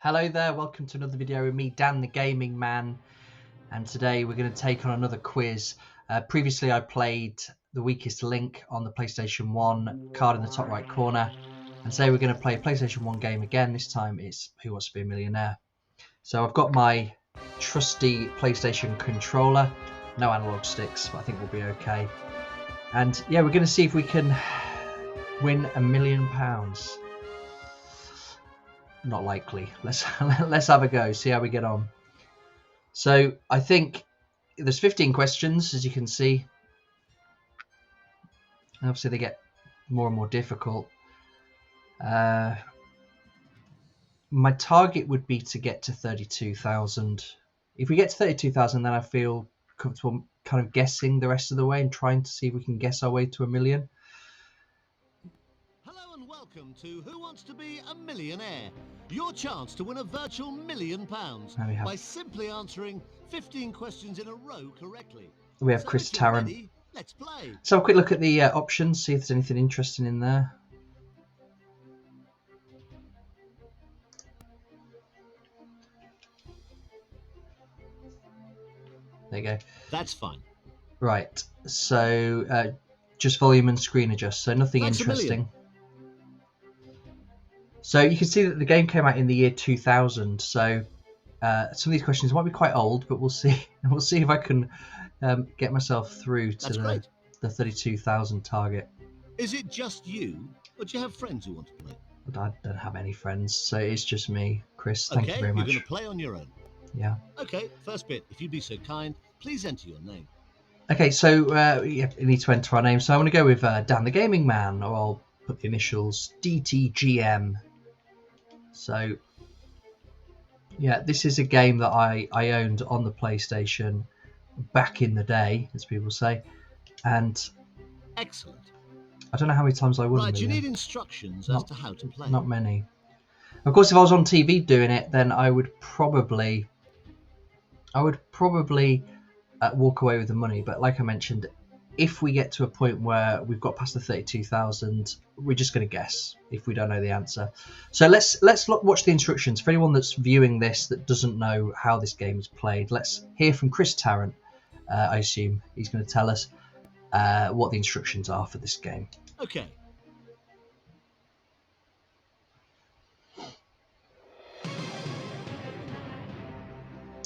Hello there, welcome to another video with me, Dan the Gaming Man, and today we're going to take on another quiz. Previously I played The Weakest Link on the PlayStation 1, card in the top right corner, and today we're going to play a PlayStation 1 game again. This time it's Who Wants to Be a Millionaire. So I've got my trusty PlayStation controller, no analog sticks, but I think we'll be okay. And yeah, we're going to see if we can win £1 million. Not likely. Let's have a go, see how we get on. So I think there's 15 questions, as you can see. And obviously they get more and more difficult. My target would be to get to 32,000. If we get to 32,000, then I feel comfortable kind of guessing the rest of the way and trying to see if we can guess our way to $1 million. Welcome to Who Wants to Be a Millionaire? Your chance to win a virtual £1 million by simply answering 15 questions in a row correctly. We have Chris Tarrant. Let's play. So have a quick look at the options, see if there's anything interesting in there. There you go. That's fine. Right, so just volume and screen adjust, so nothing interesting. So you can see that the game came out in the year 2000. So some of these questions might be quite old, but we'll see. We'll see if I can get myself through to the 32,000 target. Is it just you, or do you have friends who want to play? I don't have any friends, so it's just me, Chris. Thank you very much. You're going to play on your own. Yeah. Okay. First bit. If you'd be so kind, please enter your name. Okay. So you need to enter our name. So I'm going to go with Dan the Gaming Man, or I'll put the initials DTGM. So, yeah, this is a game that I owned on the PlayStation back in the day, as people say, and excellent. I don't know how many times I won. Right, you need instructions as to how to play. Not many. Of course, if I was on TV doing it, then I would probably walk away with the money. But like I mentioned, if we get to a point where we've got past the 32,000, we're just going to guess if we don't know the answer. So let's watch the instructions. For anyone that's viewing this that doesn't know how this game is played, let's hear from Chris Tarrant. I assume he's going to tell us what the instructions are for this game. Okay.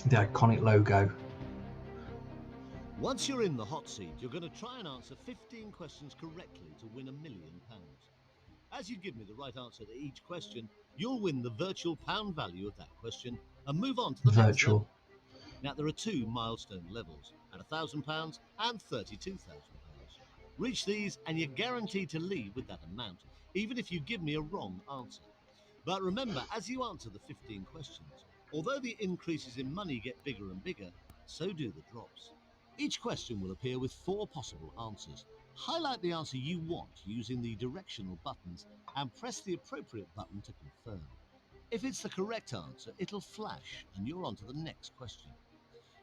The iconic logo. Once you're in the hot seat, you're going to try and answer 15 questions correctly to win £1 million. As you give me the right answer to each question, you'll win the virtual pound value of that question and move on to the next level. Now, there are two milestone levels, at £1,000 and £32,000. Reach these and you're guaranteed to leave with that amount, even if you give me a wrong answer. But remember, as you answer the 15 questions, although the increases in money get bigger and bigger, so do the drops. Each question will appear with 4 possible answers. Highlight the answer you want using the directional buttons and press the appropriate button to confirm. If it's the correct answer, it'll flash and you're on to the next question.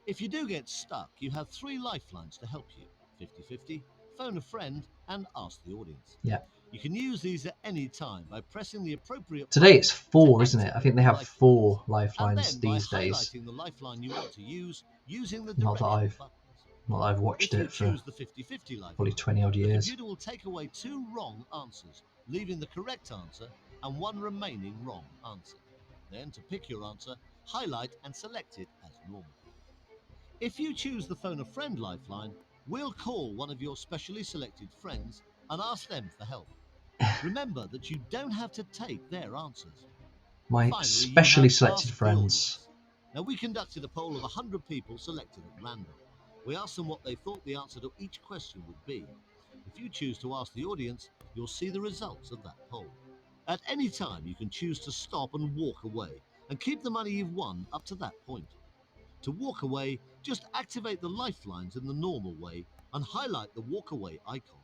If you do get stuck, you have 3 lifelines to help you: 50-50, phone a friend, and ask the audience. Yeah. You can use these at any time by pressing the appropriate. Today it's 4, isn't it? I think they have 4 lifelines these days. Highlighting the lifeline you want to use using the Not that I've watched it for probably 20 odd years. The computer will take away 2 wrong answers, leaving the correct answer and 1 remaining wrong answer. Then, to pick your answer, highlight and select it as normal. If you choose the phone a friend lifeline, we'll call one of your specially selected friends and ask them for help. Remember that you don't have to take their answers. My specially selected friends. Now, we conducted a poll of 100 people selected at random. We asked them what they thought the answer to each question would be. If you choose to ask the audience, you'll see the results of that poll. At any time, you can choose to stop and walk away and keep the money you've won up to that point. To walk away, just activate the lifelines in the normal way and highlight the walk away icon.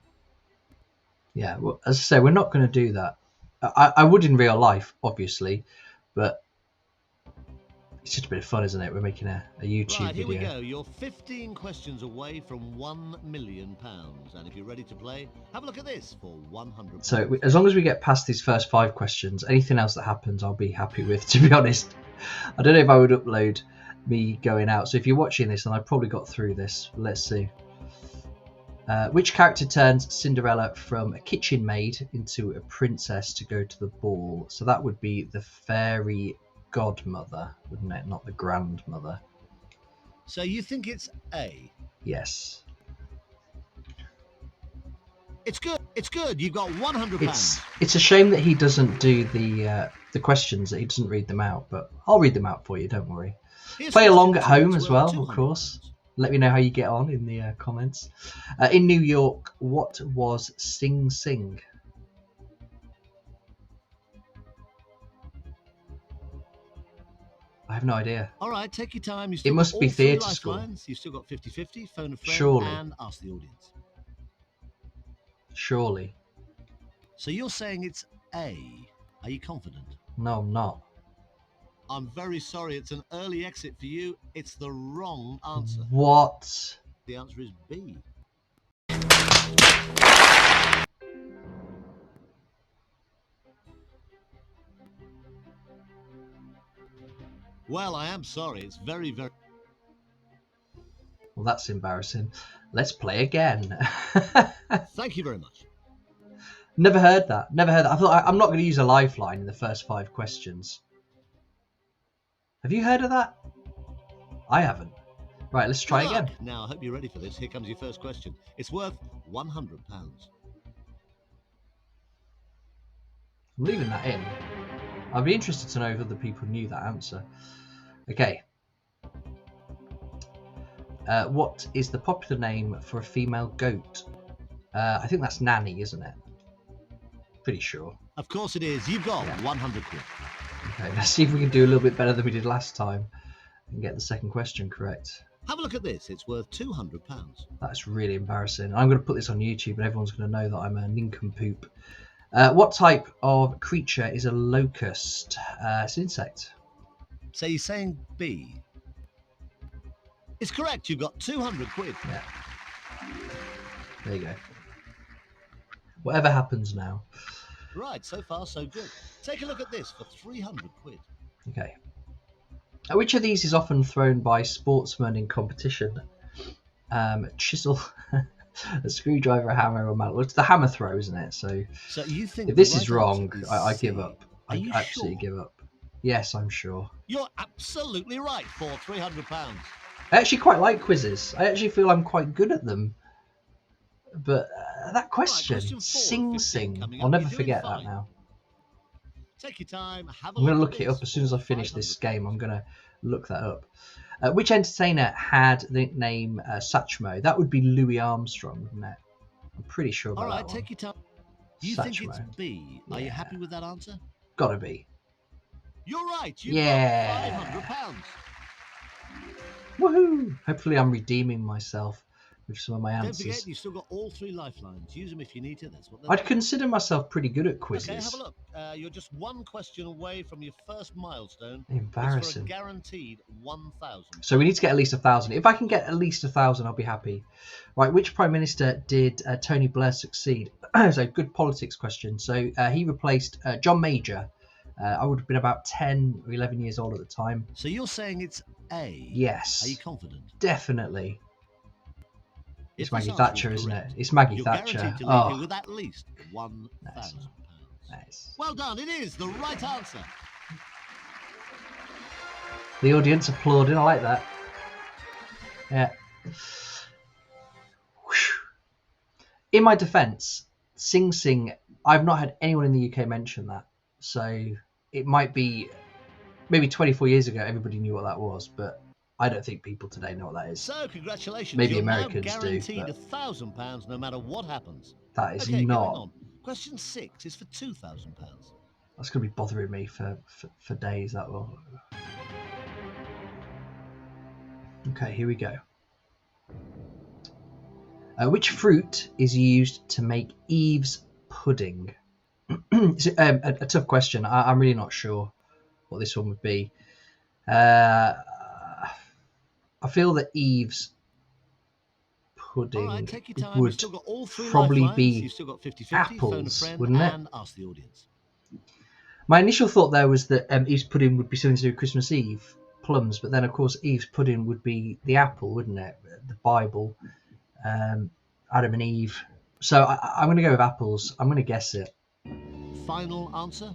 Yeah, well, as I say, we're not going to do that. I would in real life, obviously, but It's just a bit of fun, isn't it? We're making a YouTube Right, here we video. go. You're 15 questions away from £1 million. And if you're ready to play, have a look at this for £100. So as long as we get past these first 5 questions, anything else that happens, I'll be happy with, to be honest. I don't know if I would upload me going out. So if you're watching this, and I probably got through this, let's see. Which character turns Cinderella from a kitchen maid into a princess to go to the ball? So that would be the fairy godmother, wouldn't it? Not the grandmother. So you think it's A? Yes. It's good. It's good. You've got £100. It's a shame that he doesn't do the questions, that he doesn't read them out, but I'll read them out for you, don't worry. Play along at home as well, of course. Let me know how you get on in the comments. In New York, what was Sing Sing? I have no idea. All right, take your time. It must be theatre school. You've still got 50-50, phone a friend, Surely. and ask the audience. Surely. So you're saying it's A. Are you confident? No, I'm not. I'm very sorry. It's an early exit for you. It's the wrong answer. What? The answer is B. Well, I am sorry. It's very, very... Well, that's embarrassing. Let's play again. Thank you very much. Never heard that. Never heard that. I thought I'm not going to use a lifeline in the first 5 questions. Have you heard of that? I haven't. Right, let's try again. Now, I hope you're ready for this. Here comes your first question. It's worth £100. I'm leaving that in. I'd be interested to know if other people knew that answer. Okay. What is the popular name for a female goat? I think that's Nanny, isn't it? Pretty sure. Of course it is. You've got 100 quid. Okay, let's see if we can do a little bit better than we did last time and get the second question correct. Have a look at this. It's worth £200. That's really embarrassing. I'm going to put this on YouTube and everyone's going to know that I'm a nincompoop. What type of creature is a locust? It's an insect. So you're saying B? It's correct. You've got 200 quid. Yeah. There you go. Whatever happens now. Right, so far so good. Take a look at this for 300 quid. Okay. Which of these is often thrown by sportsmen in competition? Chisel, a screwdriver, a hammer, or a mallet. Well, it's the hammer throw, isn't it? So you think if this is wrong, I give up. I absolutely give up. Yes, I'm sure. You're absolutely right for £300. I actually quite like quizzes. I actually feel I'm quite good at them. But that question, Sing Sing, I'll never forget that now. Take your time. I'm going to look it up as soon as I finish this game. I'm going to look that up. Which entertainer had the nickname Satchmo? That would be Louis Armstrong, wouldn't it? I'm pretty sure about that. All right, take your time. You think it's B? Are you happy with that answer? Gotta be. You're right. You've got £500. Woohoo! Hopefully, I'm redeeming myself with some of my answers. Don't forget, you've still got all 3 lifelines. Use them if you need to. That's what I'd consider myself pretty good at quizzes. Okay, have a look. You're just 1 question away from your first milestone. Embarrassing. For a guaranteed 1,000. So we need to get at least 1,000. If I can get at least 1,000, I'll be happy. Right, which Prime Minister did Tony Blair succeed? So good politics question. So he replaced John Major. I would have been about 10 or 11 years old at the time. So you're saying it's A? Yes. Are you confident? Definitely. It's Maggie Thatcher, isn't it? It's Maggie Thatcher. Oh, with at least £1,000. Nice. Well done. It is the right answer. The audience applauding. I like that. Yeah. In my defence, Sing Sing, I've not had anyone in the UK mention that. So it might be maybe 24 years ago everybody knew what that was, but I don't think people today know what that is. So congratulations. Maybe You're Americans now guaranteed do. £1,000 no matter what happens. That is okay, not. Going on. Question 6 is for £2,000. That's going to be bothering me for days. That will. Okay, here we go. Which fruit is used to make Eve's pudding? It's a tough question. I'm really not sure what this one would be. I feel that Eve's All right, pudding take your time. You've would still got all 3 probably lifelines. be You've still got 50-50. Phone a apples, friend wouldn't it? and ask the audience. My initial thought there was that Eve's pudding would be something to do with Christmas Eve, plums, but then of course Eve's pudding would be the apple, wouldn't it? The Bible, Adam and Eve. So I'm going to go with apples. I'm going to guess it. Final answer?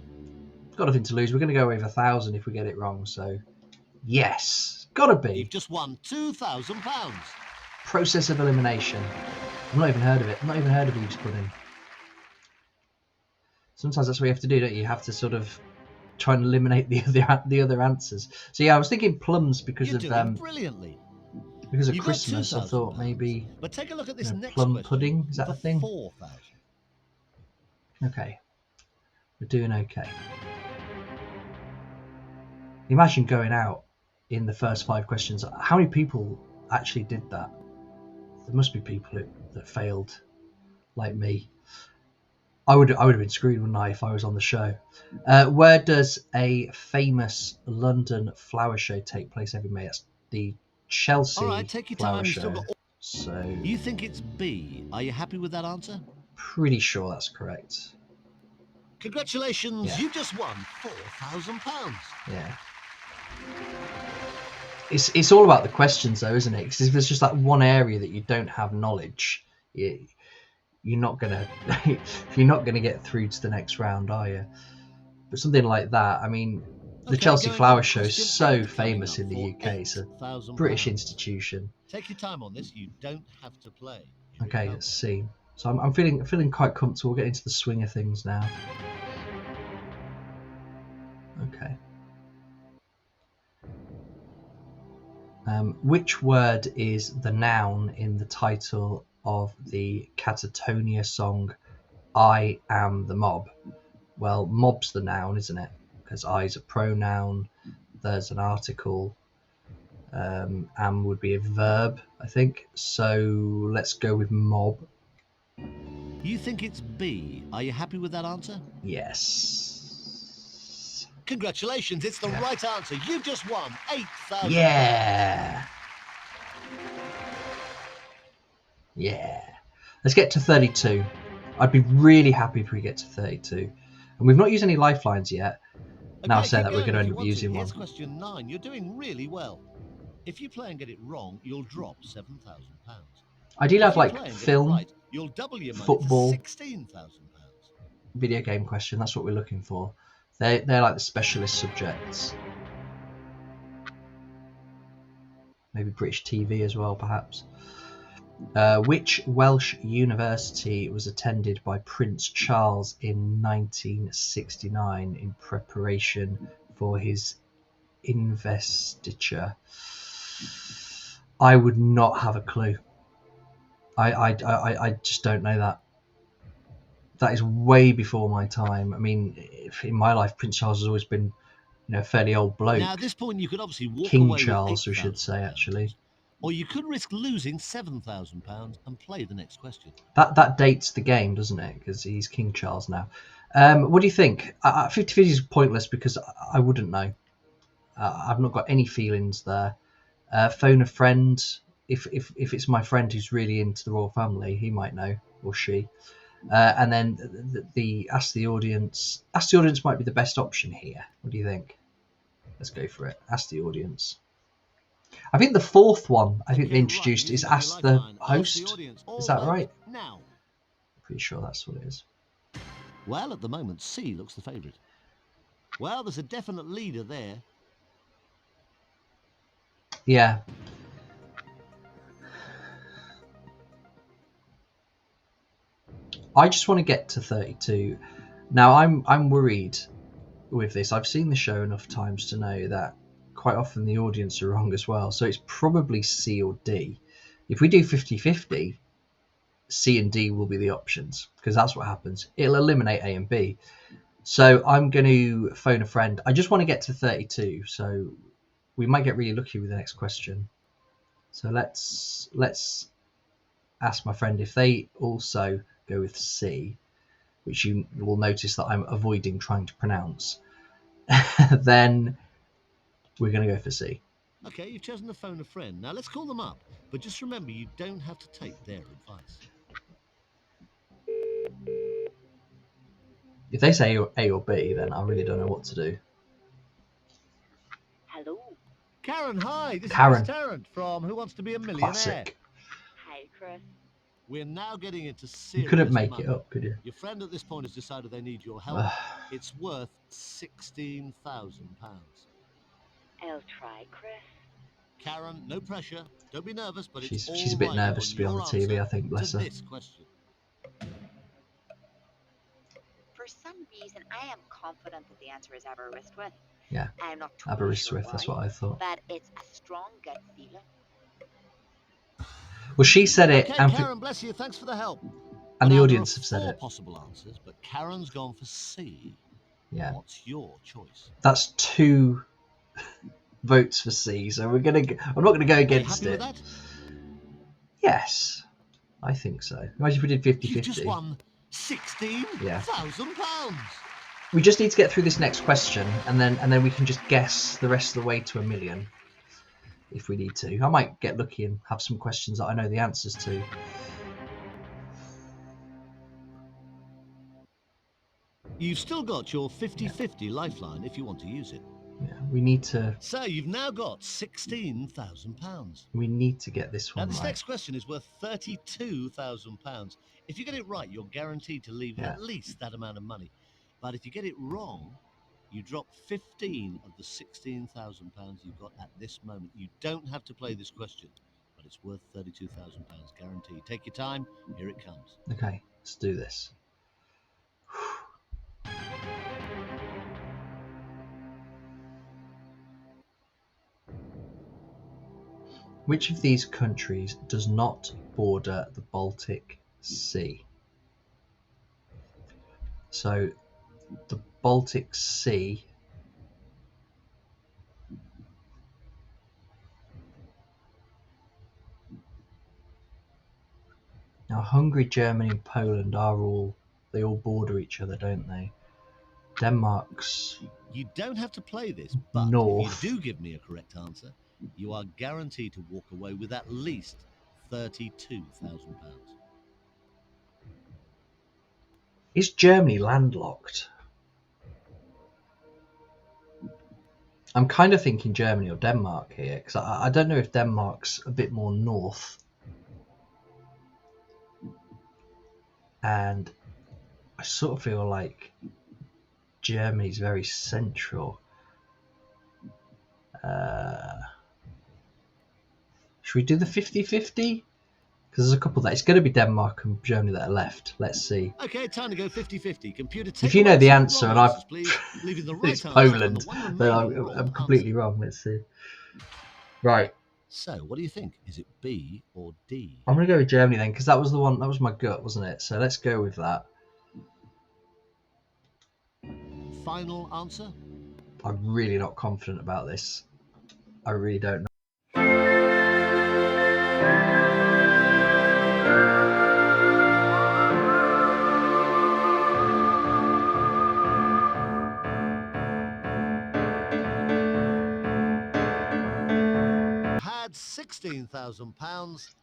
Got nothing to lose. We're going to go over 1,000 if we get it wrong. So yes, gotta be. You've just won £2,000. Process of elimination. I've not even heard of it. I've not even heard of Eve's pudding. Sometimes that's what you have to do, don't you? You have to sort of try and eliminate the other answers. So yeah, I was thinking plums because You're doing brilliantly. because of You've got Christmas. I thought £2,000. maybe But take a look at this next plum question pudding. Is that for a thing? 4,000. Okay, we're doing okay. Imagine going out in the first 5 questions. How many people actually did that? There must be people that failed, like me. I would have been screwed, wouldn't I, if I was on the show? Where does a famous London flower show take place every May? That's the Chelsea All right, take your flower time. You've show. still got all... So You think it's B. Are you happy with that answer? pretty sure that's correct. Congratulations, Yeah. you've just won £4,000. Yeah. It's all about the questions, though, isn't it? Because if there's just that one area that you don't have knowledge, you're not gonna get through to the next round, are you? But something like that, I mean, the Chelsea Flower Show is so famous in the UK. It's a British institution. Take your time on this. You don't have to play. Okay, let's see. So I'm feeling quite comfortable. Getting into the swing of things now. Okay. Which word is the noun in the title of the Catatonia song I Am the Mob? Well, mob's the noun, isn't it? Because I's a pronoun, there's an article, am would be a verb, I think. So let's go with mob. You think it's B. Are you happy with that answer? Yes. Congratulations, it's the right answer. You've just won £8,000. Yeah. Yeah. Let's get to 32. I'd be really happy if we get to 32. And we've not used any lifelines yet. Now saying that we're going to end up using one. Here's question 9. You're doing really well. If you play and get it wrong, you'll drop £7,000. Ideally, I'd like film, right, you'll double your money football, to £16,000. video game question. That's what we're looking for. They're like the specialist subjects. Maybe British TV as well, perhaps. Which Welsh university was attended by Prince Charles in 1969 in preparation for his investiture? I would not have a clue. I just don't know that. That is way before my time. I mean, in my life, Prince Charles has always been, a fairly old bloke. Now, at this point, you could obviously walk King away Charles, with we should say, actually. Or you could risk losing £7,000 and play the next question. That dates the game, doesn't it? Because he's King Charles now. What do you think? 50-50 is pointless because I wouldn't know. I've not got any feelings there. Phone a friend. If it's my friend who's really into the royal family, he might know, or she. And then the ask the audience. Ask the audience might be the best option here. What do you think? Let's go for it. Ask the audience. I think the fourth one they introduced is ask the host. Is that right? Now. Pretty sure that's what it is. Well, at the moment, C looks the favourite. Well, there's a definite leader there. Yeah. I just want to get to 32. Now I'm worried with this. I've seen the show enough times to know that quite often the audience are wrong as well. So it's probably C or D. If we do 50-50, C and D will be the options because that's what happens. It'll eliminate A and B. So I'm going to phone a friend. I just want to get to 32. So we might get really lucky with the next question. So let's ask my friend if they also go with C, which you will notice that I'm avoiding trying to pronounce. Then We're going to go for C. Okay, you've chosen to phone a friend. Now let's call them up. But just remember, you don't have to take their advice. If they say A or B, then I really don't know what to do. Hello. Karen, hi. This Karen. is Chris Tarrant from Who Wants to Be a Millionaire? Classic. Hi, Chris. We're now getting into serious You couldn't make money. it up, could you? Your friend at this point has decided they need your help. It's worth £16,000. I'll try, Chris. Karen, no pressure. Don't be nervous, but She's it's a all bit right nervous to be on the TV, I think, bless to her. this question. For some reason, I am confident that the answer is Aberystwyth. Yeah, I'm not totally Aberystwyth, sure that's why, what I thought. but it's a strong gut feeling. Well, she said it, Okay, and, Karen, bless you. Thanks for the help. and the Now, audience there have are said 4 it. possible answers, but Karen's gone for C. Yeah. What's your choice? That's 2 votes for C, so I'm not gonna go against Are you it. happy with that? Yes, I think so. Imagine if we did 50-50. You've just won £16,000. We just need to get through this next question, and then we can just guess the rest of the way to $1 million if we need to. I might get lucky and have some questions that I know the answers to. You've still got your 50-50 lifeline if you want to use it. Yeah, we need to. So you've now got £16,000. We need to get this Now one this right. next question is worth £32,000. If you get it right, you're guaranteed to leave at least that amount of money. But if you get it wrong, you drop 15 of the £16,000 you've got at this moment. You don't have to play this question, but it's worth £32,000 guaranteed. Take your time. Here it comes. Okay, let's do this. Which of these countries does not border the Baltic Sea? So, the Baltic Sea now Hungary, Germany and Poland they all border each other, don't they? Denmark's You don't have to play this, but north. if you do give me a correct answer, you are guaranteed to walk away with at least £32,000. Is Germany landlocked? I'm kind of thinking Germany or Denmark here, because I don't know if Denmark's a bit more north. And I sort of feel like Germany's very central. Should we do the 50-50? Because there's a couple that it's going to be Denmark and Germany that are left. Let's see. Okay, time to go 50-50. Computer, If you know the answer and I've leaving the right it's answer Poland, on the then remaining I'm completely wrong. Let's see. Right. So, what do you think? Is it B or D? I'm going to go with Germany then, because that was the one. That was my gut, wasn't it? So let's go with that. Final answer? I'm really not confident about this. I really don't know. Had £16,000.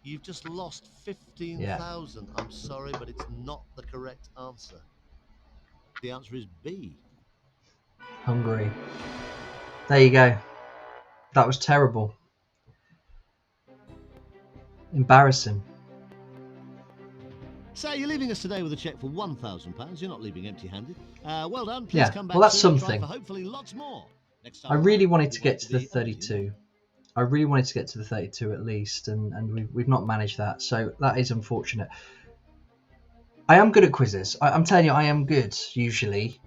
You've just lost 15,000. I'm sorry, but it's not the correct answer. The answer is B. Hungary. There you go. That was terrible. Embarrassing. So you're leaving us today with a cheque for £1,000. You're not leaving empty-handed. Well done. Please come back well, that's soon and try something. for hopefully lots more. Next time I really around, wanted to we'll get watch to the the 32. I really wanted to get to the 32 at least, and we've not managed that, so that is unfortunate. I am good at quizzes. I'm telling you, I am good usually.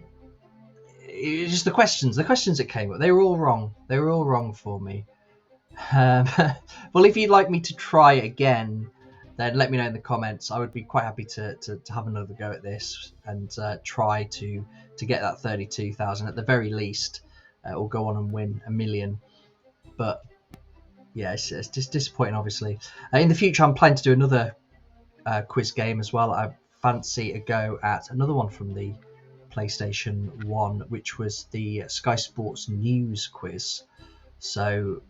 It's just the questions that came up. They were all wrong. They were all wrong for me. Well, if you'd like me to try again, then let me know in the comments. I would be quite happy to have another go at this and try to get that 32,000 at the very least, or go on and win $1 million. But yeah, it's just disappointing, obviously. In the future, I'm planning to do another quiz game as well. I fancy a go at another one from the PlayStation 1, which was the Sky Sports News quiz. So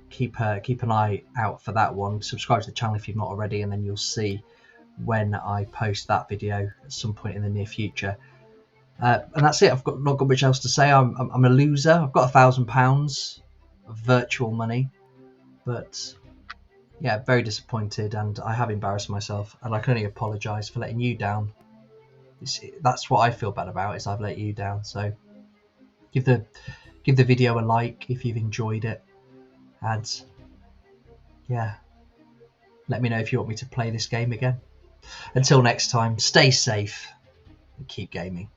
keep an eye out for that one. Subscribe to the channel if you've not already, and then you'll see when I post that video at some point in the near future. And that's it. I've not got much else to say. I'm a loser. I've got £1,000 of virtual money, but yeah, very disappointed, and I have embarrassed myself, and I can only apologise for letting you down. That's what I feel bad about, is I've let you down. So give the video a like if you've enjoyed it, and yeah, let me know if you want me to play this game again. Until next time, stay safe and keep gaming.